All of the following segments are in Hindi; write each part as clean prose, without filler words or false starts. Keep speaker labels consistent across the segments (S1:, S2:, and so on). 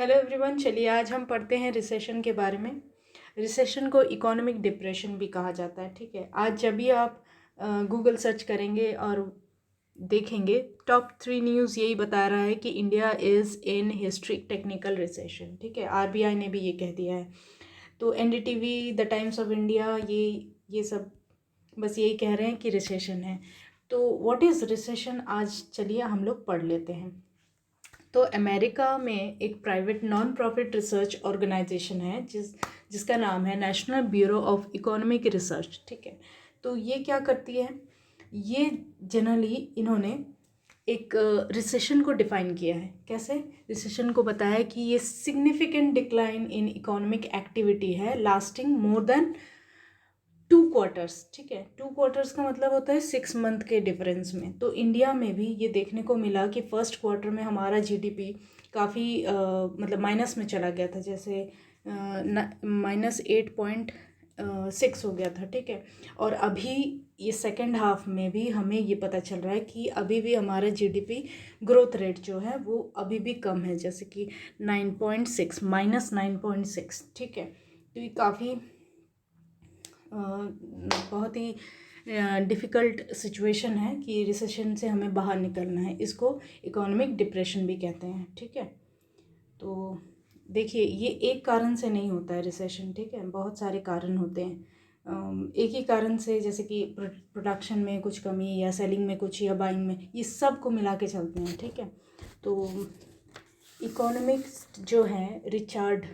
S1: हेलो एवरीवन, चलिए आज हम पढ़ते हैं रिसेशन के बारे में। रिसेशन को इकोनॉमिक डिप्रेशन भी कहा जाता है। ठीक है, आज जब भी आप गूगल सर्च करेंगे और देखेंगे, टॉप 3 न्यूज़ यही बता रहा है कि India is in historic technical recession. ठीक है, आरबीआई ने भी ये कह दिया है। तो NDTV, the times of India, ये सब बस यही कह रहे हैं कि रिसेशन है। तो व्हाट इज़ रिसेशन, आज चलिए हम लोग पढ़ लेते हैं। तो अमेरिका में एक private non profit research organisation है जिसका नाम है national bureau of economic research. ठीक है, तो ये क्या करती है, ये जनरली इन्होंने एक रिसेशन को डिफाइन किया है। कैसे? रिसेशन को बताया है कि ये significant decline in economic activity है लास्टिंग मोर देन 2 क्वार्टर्स। ठीक है, 2 क्वार्टर्स का मतलब होता है 6 मंथ के डिफरेंस में। तो इंडिया में भी ये देखने को मिला कि फर्स्ट क्वार्टर में हमारा जीडीपी काफ़ी मतलब माइनस में चला गया था, जैसे -8.6 हो गया था। ठीक है, और अभी ये सेकेंड हाफ में भी हमें ये पता चल रहा है कि अभी भी हमारा जीडीपी ग्रोथ रेट जो है वो अभी भी कम है, जैसे कि 9.6, -9.6। ठीक है, तो ये काफ़ी बहुत ही डिफ़िकल्ट सिचुएशन है कि रिसेशन से हमें बाहर निकलना है। इसको इकोनॉमिक डिप्रेशन भी कहते हैं। ठीक है, तो देखिए, ये एक कारण से नहीं होता है रिसेशन। ठीक है, बहुत सारे कारण होते हैं। एक ही कारण से, जैसे कि प्रोडक्शन में कुछ कमी या सेलिंग में कुछ या बाइंग में, ये सब को मिला के चलते हैं। ठीक है, तो इकोनॉमिक्स जो है रिचार्ड,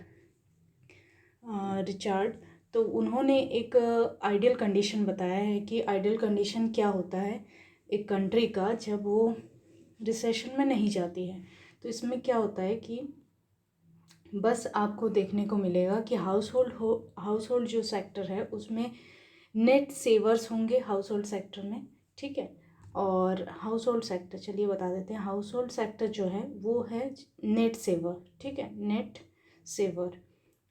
S1: तो उन्होंने एक आइडियल कंडीशन बताया है कि आइडियल कंडीशन क्या होता है एक कंट्री का जब वो रिसेशन में नहीं जाती है। तो इसमें क्या होता है कि बस आपको देखने को मिलेगा कि हाउस होल्ड जो सेक्टर है उसमें नेट सेवर्स होंगे हाउस होल्ड सेक्टर में। ठीक है, और हाउस होल्ड सेक्टर, चलिए बता देते हैं, हाउस होल्ड सेक्टर जो है वो है नेट सेवर। ठीक है, नेट सेवर।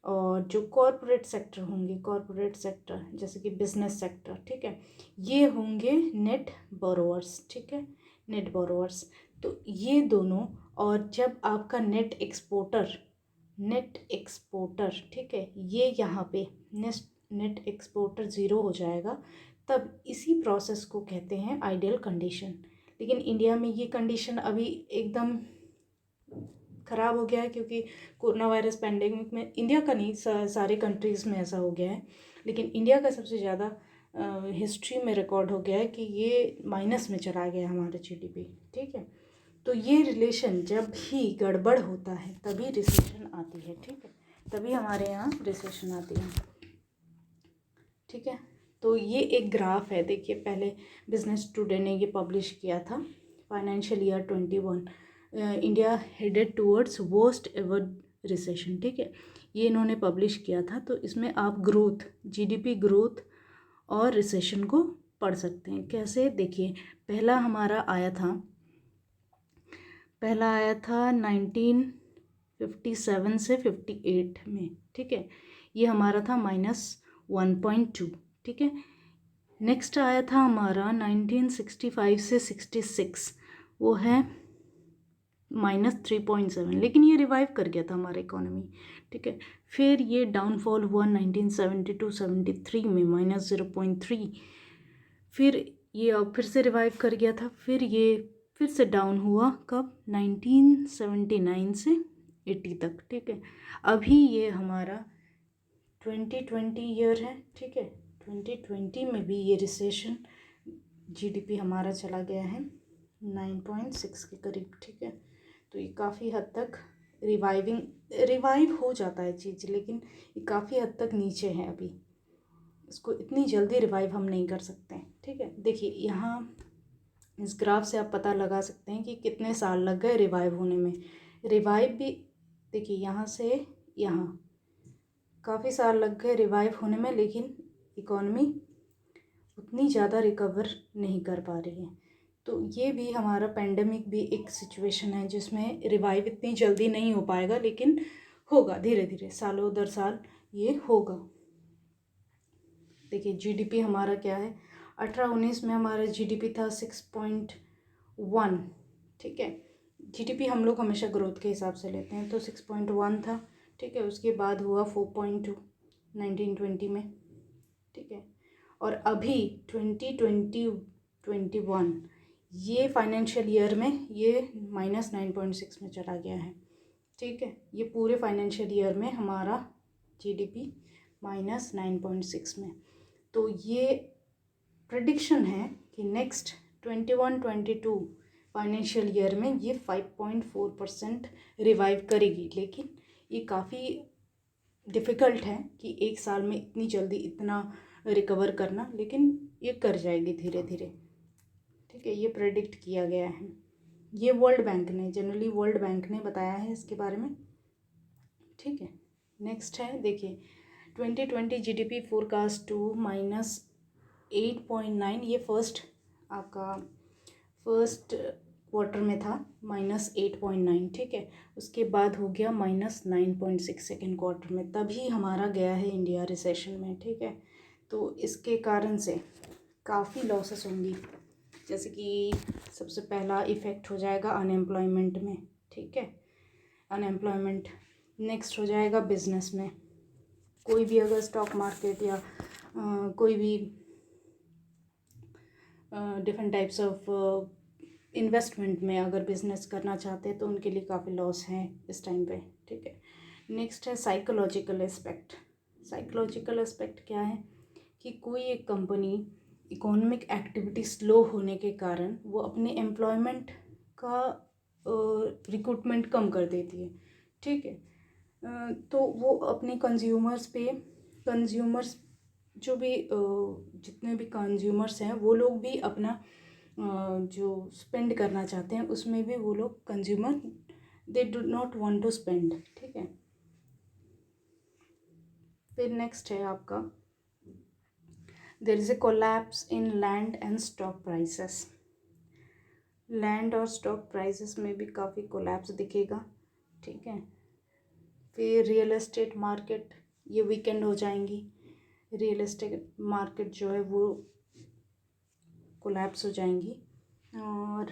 S1: और जो कॉरपोरेट सेक्टर होंगे, कॉरपोरेट सेक्टर जैसे कि बिजनेस सेक्टर, ठीक है, ये होंगे नेट बोरोवर्स। ठीक है, नेट बोरोवर्स। तो ये दोनों, और जब आपका नेट एक्सपोर्टर, ठीक है, ये यहाँ पे नेट एक्सपोर्टर ज़ीरो हो जाएगा, तब इसी प्रोसेस को कहते हैं आइडियल कंडीशन। लेकिन इंडिया में ये कंडीशन अभी एकदम ख़राब हो गया है, क्योंकि कोरोना वायरस पैंडेमिक में इंडिया का नहीं, सारे कंट्रीज़ में ऐसा हो गया है। लेकिन इंडिया का सबसे ज़्यादा हिस्ट्री में रिकॉर्ड हो गया है कि ये माइनस में चला गया हमारा जीडीपी। ठीक है, तो ये रिलेशन जब भी गड़बड़ होता है तभी रिसेशन आती है। ठीक है, तभी हमारे यहाँ रिसेशन आती है। ठीक है, तो ये एक ग्राफ है, देखिए, पहले बिजनेस टुडे ने ये पब्लिश किया था, financial year 21 India headed towards worst ever recession. ठीक है, ये इन्होंने पब्लिश किया था। तो इसमें आप ग्रोथ, जीडीपी ग्रोथ और रिसेशन को पढ़ सकते हैं। कैसे? देखिए, पहला आया था 1957 से 58 में। ठीक है, ये हमारा था -1.2। ठीक है, नेक्स्ट आया था हमारा 1965 से 66, वो है -3.7, लेकिन ये रिवाइव कर गया था हमारा इकोनॉमी। ठीक है, फिर ये डाउनफॉल हुआ 1972-73 में -0.3। फिर ये अब फिर से रिवाइव कर गया था, फिर ये फिर से डाउन हुआ कब? 1979 से 80 तक। ठीक है, अभी ये हमारा 2020 ईयर है। ठीक है, 2020 में भी ये रिसेशन, जीडीपी हमारा चला गया है 9.6 के करीब। ठीक है, तो ये काफ़ी हद तक रिवाइव हो जाता है चीज़, लेकिन ये काफ़ी हद तक नीचे है अभी, इसको इतनी जल्दी रिवाइव हम नहीं कर सकते हैं। ठीक है, देखिए, यहाँ इस ग्राफ से आप पता लगा सकते हैं कि कितने साल लग गए रिवाइव होने में। रिवाइव भी देखिए, यहाँ से यहाँ काफ़ी साल लग गए रिवाइव होने में, लेकिन इकॉनमी उतनी ज़्यादा रिकवर नहीं कर पा रही है। तो ये भी हमारा पेंडेमिक भी एक सिचुएशन है जिसमें रिवाइव इतनी जल्दी नहीं हो पाएगा, लेकिन होगा धीरे धीरे, सालों दर साल ये होगा। देखिए, जीडीपी हमारा क्या है, 18-19 में हमारा जीडीपी था 6.1। ठीक है, जीडीपी हम लोग हमेशा ग्रोथ के हिसाब से लेते हैं, तो 6.1 था, ठीक है। उसके बाद हुआ 4.2 1920 में, ठीक है। और अभी 2020-21 ये फाइनेंशियल ईयर में ये -9.6 में चला गया है, ठीक है। ये पूरे फाइनेंशियल ईयर में हमारा जीडीपी -9.6 में। तो ये प्रेडिक्शन है कि नेक्स्ट 21-22 फाइनेंशियल ईयर में ये 5.4% रिवाइव करेगी। लेकिन ये काफ़ी डिफ़िकल्ट है कि एक साल में इतनी जल्दी इतना रिकवर करना, लेकिन ये कर जाएगी धीरे धीरे, ठीक है। ये प्रेडिक्ट किया गया है, ये वर्ल्ड बैंक ने, जनरली वर्ल्ड बैंक ने बताया है इसके बारे में, ठीक है। नेक्स्ट है, देखिए 2020 जीडीपी फोरकास्ट टू -8.9, ये आपका फर्स्ट क्वार्टर में था -8.9, ठीक है। उसके बाद हो गया -9.6 सेकेंड क्वार्टर में, तभी हमारा गया है इंडिया रिसेशन में, ठीक है। तो इसके कारण से काफ़ी लॉसेस होंगी, जैसे कि सबसे पहला इफ़ेक्ट हो जाएगा अनएम्प्लॉयमेंट में, ठीक है, अनएम्प्लॉयमेंट। नेक्स्ट हो जाएगा बिजनेस में, कोई भी अगर स्टॉक मार्केट या कोई भी डिफरेंट टाइप्स ऑफ इन्वेस्टमेंट में अगर बिजनेस करना चाहते हैं तो उनके लिए काफ़ी लॉस है इस टाइम पे, ठीक है। नेक्स्ट है साइकोलॉजिकल एस्पेक्ट। साइकोलॉजिकल एस्पेक्ट क्या है कि कोई एक कंपनी इकोनॉमिक एक्टिविटी स्लो होने के कारण वो अपने एम्प्लॉयमेंट का रिक्रूटमेंट कम कर देती है, ठीक है। तो वो अपने कंज्यूमर्स जो भी जितने भी कंज्यूमर्स हैं वो लोग भी अपना जो स्पेंड करना चाहते हैं उसमें भी वो लोग consumer they do not want to spend, ठीक है। फिर नेक्स्ट है आपका there is a collapse in land and stock prices. Land और स्टॉक प्राइसेस में भी काफ़ी कोलैप्स दिखेगा, ठीक है। फिर रियल एस्टेट मार्केट ये वीकेंड हो जाएंगी, रियल एस्टेट मार्केट जो है वो कोलैप्स हो जाएंगी। और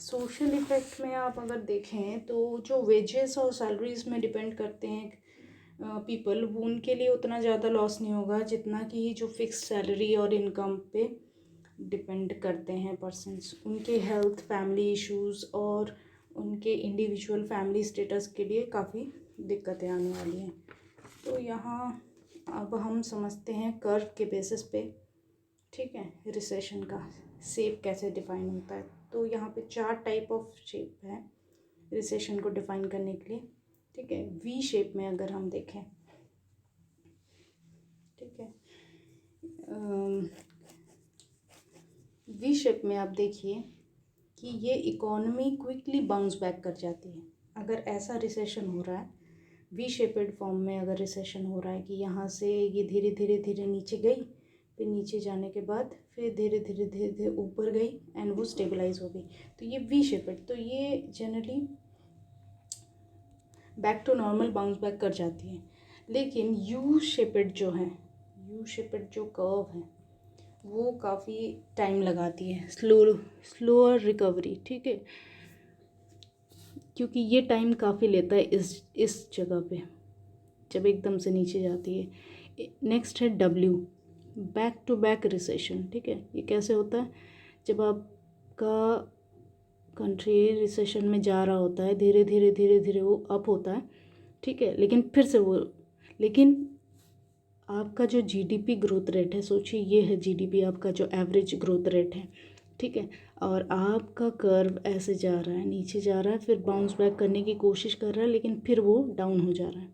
S1: सोशल इफ़ेक्ट में आप अगर देखें तो जो वेजेस और सैलरीज़ में डिपेंड करते हैं पीपल, वो उनके लिए उतना ज़्यादा लॉस नहीं होगा जितना कि जो फिक्स सैलरी और इनकम पे डिपेंड करते हैं पर्सन्स। उनके हेल्थ, फैमिली इश्यूज़ और उनके इंडिविजुअल फैमिली स्टेटस के लिए काफ़ी दिक्कतें आने वाली हैं। तो यहाँ अब हम समझते हैं कर्व के बेसिस पे, ठीक है, रिसेशन का शेप कैसे डिफाइन होता है। तो यहाँ पे 4 टाइप ऑफ शेप है रिसेशन को डिफाइन करने के लिए, ठीक है। वी शेप में अगर हम देखें, ठीक है, वी शेप में आप देखिए कि ये इकोनॉमी क्विकली बाउंस बैक कर जाती है। अगर ऐसा रिसेशन हो रहा है वी शेपेड फॉर्म में, अगर रिसेशन हो रहा है कि यहाँ से ये धीरे धीरे धीरे नीचे गई, फिर नीचे जाने के बाद फिर धीरे धीरे धीरे धीरे ऊपर गई एंड वो स्टेबलाइज हो गई, तो ये वी शेपेड। तो ये generally back to normal bounce back कर जाती है। लेकिन यू शेपेड जो है, यू शेपेड जो कर्व है वो काफ़ी टाइम लगाती है, स्लोअर रिकवरी, ठीक है, क्योंकि ये टाइम काफ़ी लेता है इस जगह पे जब एकदम से नीचे जाती है। नेक्स्ट है W, back to back recession, ठीक है। ये कैसे होता है, जब आपका कंट्री रिसेशन में जा रहा होता है, धीरे धीरे धीरे धीरे वो अप होता है, ठीक है, लेकिन फिर से वो, लेकिन आपका जो जीडीपी ग्रोथ रेट है, सोचिए ये है जीडीपी आपका जो एवरेज ग्रोथ रेट है, ठीक है, और आपका कर्व ऐसे जा रहा है, नीचे जा रहा है, फिर बाउंस बैक करने की कोशिश कर रहा है, लेकिन फिर वो डाउन हो जा रहा है।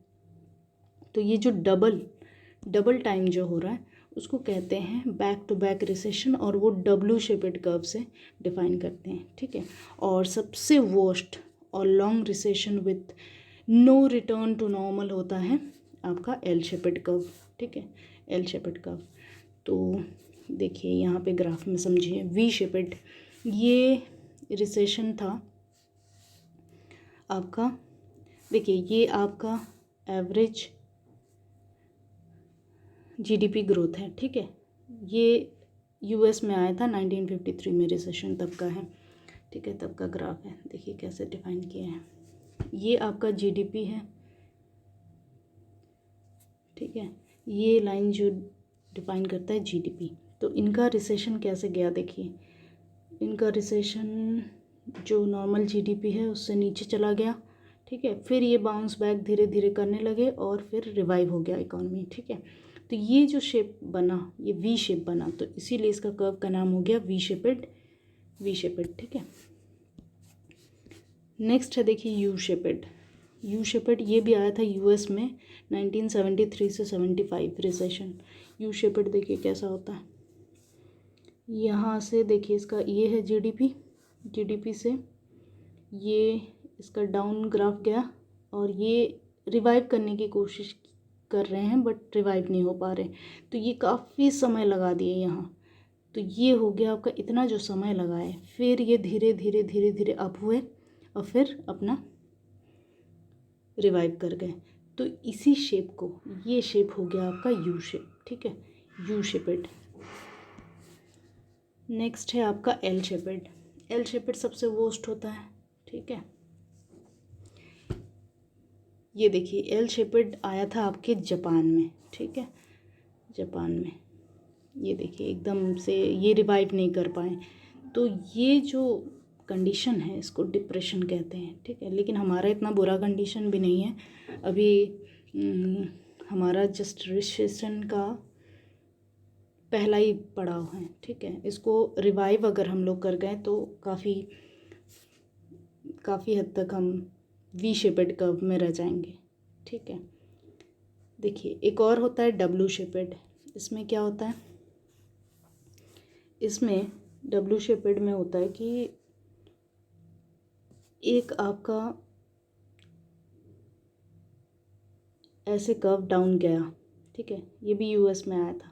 S1: तो ये जो डबल टाइम जो हो रहा है उसको कहते हैं बैक टू बैक रिसेशन, और वो डब्ल्यू शेपेड कर्व से डिफाइन करते हैं, ठीक है। और सबसे वर्स्ट और long recession with no return to normal होता है आपका एल शेपेड कर्व, ठीक है, एल शेपेड कर्व। तो देखिए यहाँ पे ग्राफ में समझिए, वी शेपेड ये रिसेशन था आपका, देखिए ये आपका एवरेज जीडीपी ग्रोथ है, ठीक है। ये यूएस में आया था 1953 में, रिसेशन तब का है, ठीक है, तब का ग्राफ है। देखिए कैसे डिफाइन किया है। ये आपका जीडीपी है, ठीक है, ये लाइन जो डिफाइन करता है जीडीपी। तो इनका रिसेशन कैसे गया देखिए, इनका रिसेशन जो नॉर्मल जीडीपी है उससे नीचे चला गया, ठीक है, फिर ये बाउंस बैक धीरे धीरे करने लगे और फिर रिवाइव हो गया इकॉनमी, ठीक है। तो ये जो शेप बना, ये वी शेप बना, तो इसीलिए इसका कर्व का नाम हो गया वी शेपेड, ठीक है। नेक्स्ट है देखिए यू शेपेड। यू शेपेड ये भी आया था यूएस में 1973 से 75 रिसेशन। यू शेपेड देखिए कैसा होता है, यहाँ से देखिए इसका ये है जीडीपी से ये इसका डाउन ग्राफ गया और ये रिवाइव करने की कोशिश कर रहे हैं बट रिवाइव नहीं हो पा रहे, तो ये काफ़ी समय लगा दिए यहाँ। तो ये हो गया आपका इतना जो समय लगा है, फिर ये धीरे धीरे अप हुए और फिर अपना रिवाइव कर गए। तो इसी शेप को, ये शेप हो गया आपका यू शेप, ठीक है, यू शेपेड। नेक्स्ट है आपका एल शेपेड। एल शेपेड सबसे वर्स्ट होता है, ठीक है। ये देखिए एल शेपेड आया था आपके जापान में, ठीक है, जापान में। ये देखिए एकदम से ये रिवाइव नहीं कर पाए, तो ये जो कंडीशन है इसको डिप्रेशन कहते हैं, ठीक है। लेकिन हमारा इतना बुरा कंडीशन भी नहीं है अभी, हमारा जस्ट रिसेशन का पहला ही पड़ाव है, ठीक है। इसको रिवाइव अगर हम लोग कर गए तो काफ़ी हद तक हम वी शेपेड कर्व में रह जाएंगे, ठीक है। देखिए एक और होता है डब्ल्यू शेपेड। इसमें क्या होता है, इसमें डब्ल्यू शेपेड में होता है कि एक आपका ऐसे कर्व डाउन गया, ठीक है, ये भी यूएस में आया था,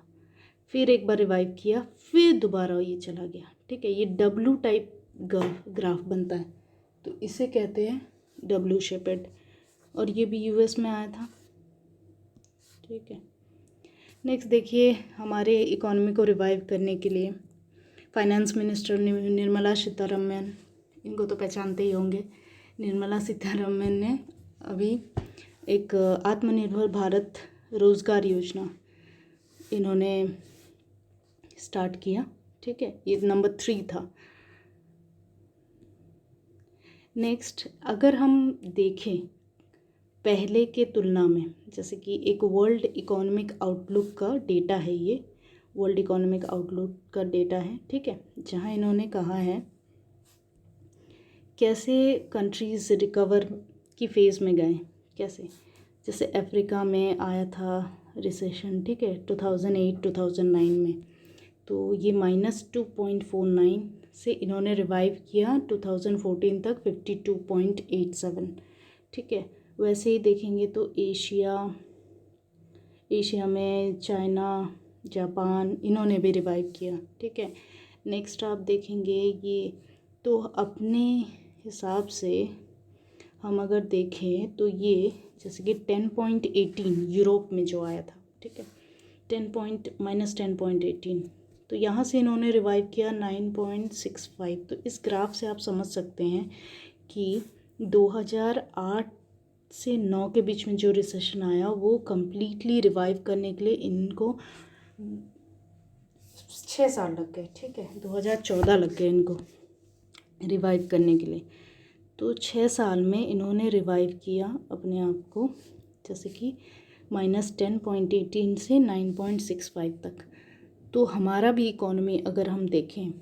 S1: फिर एक बार रिवाइव किया, फिर दोबारा ये चला गया, ठीक है। ये डब्ल्यू टाइप ग्राफ बनता है, तो इसे कहते हैं डब्ल्यू शेपेड, और ये भी यूएस में आया था, ठीक है। नेक्स्ट देखिए हमारे इकोनॉमी को रिवाइव करने के लिए फाइनेंस मिनिस्टर निर्मला सीतारमन, इनको तो पहचानते ही होंगे, निर्मला सीतारमन ने अभी एक आत्मनिर्भर भारत रोज़गार योजना इन्होंने स्टार्ट किया, ठीक है, ये नंबर 3 था। नेक्स्ट अगर हम देखें पहले के तुलना में, जैसे कि एक वर्ल्ड इकोनॉमिक आउटलुक का डेटा है, ये वर्ल्ड इकोनॉमिक आउटलुक का डेटा है, ठीक है, जहाँ इन्होंने कहा है कैसे कंट्रीज़ रिकवर की फ़ेज़ में गए, कैसे, जैसे अफ्रीका में आया था रिसेशन, ठीक है, 2008-2009 में, तो ये -2.49 से इन्होंने रिवाइव किया 2014 तक 52.87, ठीक है। वैसे ही देखेंगे तो एशिया में चाइना, जापान, इन्होंने भी रिवाइव किया, ठीक है। नेक्स्ट आप देखेंगे ये, तो अपने हिसाब से हम अगर देखें तो ये जैसे कि 10.18 यूरोप में जो आया था, ठीक है, -10.18, तो यहाँ से इन्होंने रिवाइव किया 9.65। तो इस ग्राफ से आप समझ सकते हैं कि 2008 से 9 के बीच में जो रिसेशन आया वो कम्प्लीटली रिवाइव करने के लिए इनको 6 साल लग गए, ठीक है, 2014 लग गए इनको रिवाइव करने के लिए। तो 6 साल में इन्होंने रिवाइव किया अपने आप को, जैसे कि -10.18 से 9.65 तक। तो हमारा भी इकोनॉमी अगर हम देखें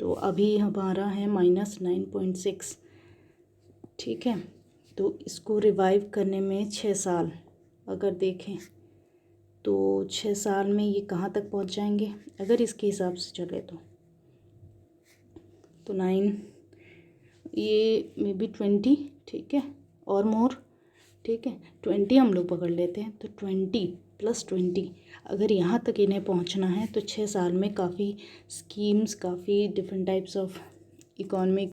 S1: तो अभी हमारा है -9.6, ठीक है। तो इसको रिवाइव करने में 6 साल अगर देखें तो 6 साल में ये कहाँ तक पहुँच जाएंगे अगर इसके हिसाब से चले तो 9, ये मे बी 20, ठीक है, और मोर, ठीक है, 20 हम लोग पकड़ लेते हैं, तो 20 + 20 अगर यहाँ तक इन्हें पहुँचना है तो 6 साल में काफ़ी स्कीम्स, काफ़ी डिफरेंट टाइप्स ऑफ इकोनॉमिक